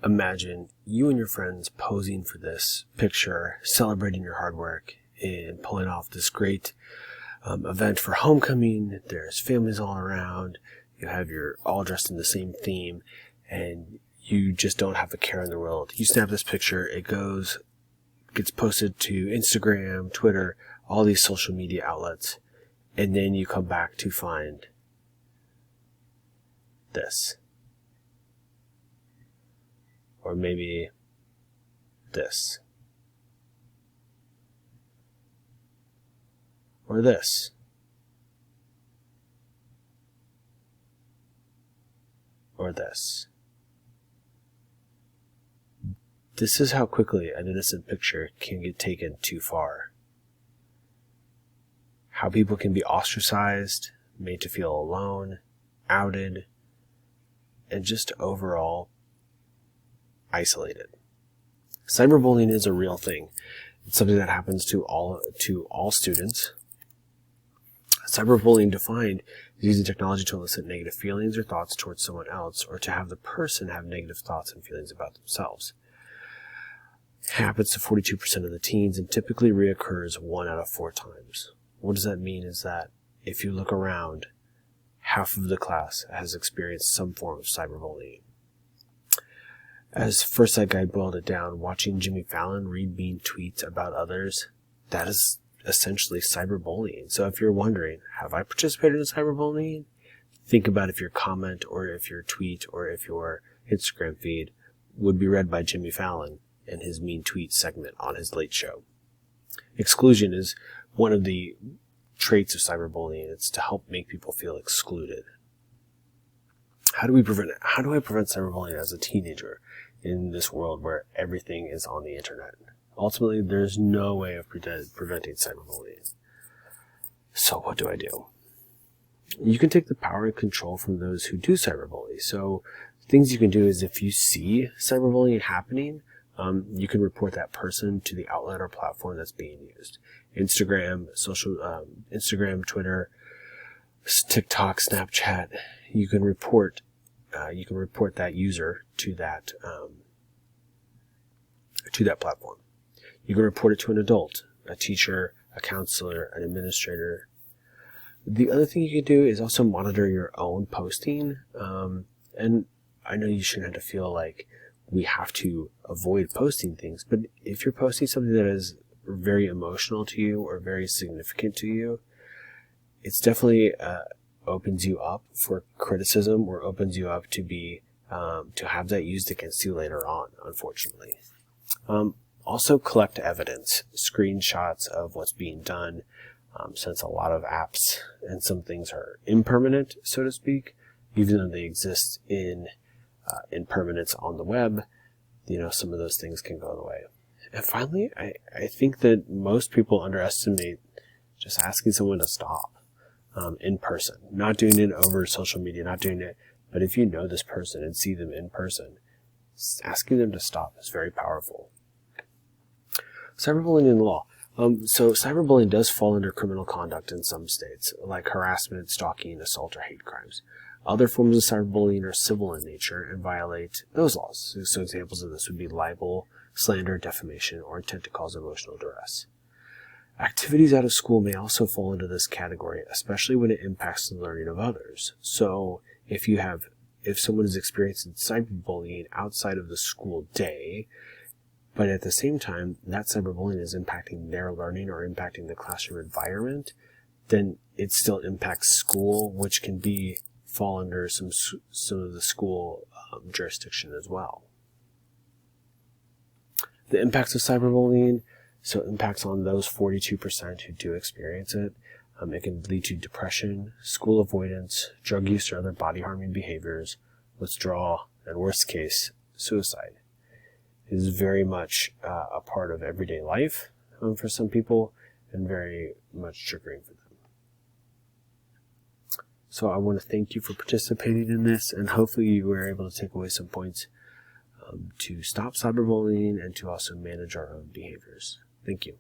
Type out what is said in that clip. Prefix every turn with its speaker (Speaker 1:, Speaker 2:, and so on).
Speaker 1: imagine you and your friends posing for this picture, celebrating your hard work, and pulling off this great event for homecoming. There's families all around. You're all dressed in the same theme, and you just don't have a care in the world. You snap this picture, it gets posted to Instagram, Twitter, all these social media outlets, and then you come back to find this. Or maybe this. Or this. Or this. This is how quickly an innocent picture can get taken too far. How people can be ostracized, made to feel alone, outed, and just overall isolated. Cyberbullying is a real thing. It's something that happens to all students. Cyberbullying defined is using technology to elicit negative feelings or thoughts towards someone else, or to have the person have negative thoughts and feelings about themselves. It happens to 42% of the teens and typically reoccurs 1 out of 4 times. What does that mean is that if you look around, half of the class has experienced some form of cyberbullying. As First Sight Guide boiled it down, watching Jimmy Fallon read mean tweets about others, that is essentially cyberbullying. So if you're wondering, have I participated in cyberbullying? Think about if your comment or if your tweet or if your Instagram feed would be read by Jimmy Fallon in his mean tweet segment on his Late Show. Exclusion is one of the traits of cyberbullying. It's to help make people feel excluded. How do we prevent it? How do I prevent cyberbullying as a teenager in this world where everything is on the internet? Ultimately, there's no way of preventing cyberbullying. So what do I do? You can take the power and control from those who do cyberbully. So things you can do is if you see cyberbullying happening, you can report that person to the outlet or platform that's being used. Instagram, Twitter, TikTok, Snapchat. You can report that user to that platform. You can report it to an adult, a teacher, a counselor, an administrator. The other thing you can do is also monitor your own posting. And I know you shouldn't have to feel like we have to avoid posting things, but if you're posting something that is very emotional to you or very significant to you, it's definitely opens you up for criticism or opens you up to be to have that used against you later on, unfortunately. Also collect evidence, screenshots of what's being done, since a lot of apps and some things are impermanent, so to speak, even though they exist in impermanence on the web. Some of those things can go away. And finally, I think that most people underestimate just asking someone to stop in person, not doing it over social media, not doing it, but if you know this person and see them in person, asking them to stop is very powerful. Cyberbullying in the law. So cyberbullying does fall under criminal conduct in some states, like harassment, stalking, assault, or hate crimes. Other forms of cyberbullying are civil in nature and violate those laws. So examples of this would be libel, slander, defamation, or intent to cause emotional duress. Activities out of school may also fall into this category, especially when it impacts the learning of others. So if someone is experiencing cyberbullying outside of the school day, but at the same time, that cyberbullying is impacting their learning or impacting the classroom environment, then it still impacts school, which can fall under some of the school jurisdiction as well. The impacts of cyberbullying, so impacts on those 42% who do experience it. It can lead to depression, school avoidance, drug use or other body-harming behaviors, withdrawal, and worst case, suicide. It is very much a part of everyday life for some people and very much triggering for them. So I want to thank you for participating in this, and hopefully you were able to take away some points to stop cyberbullying and to also manage our own behaviors. Thank you.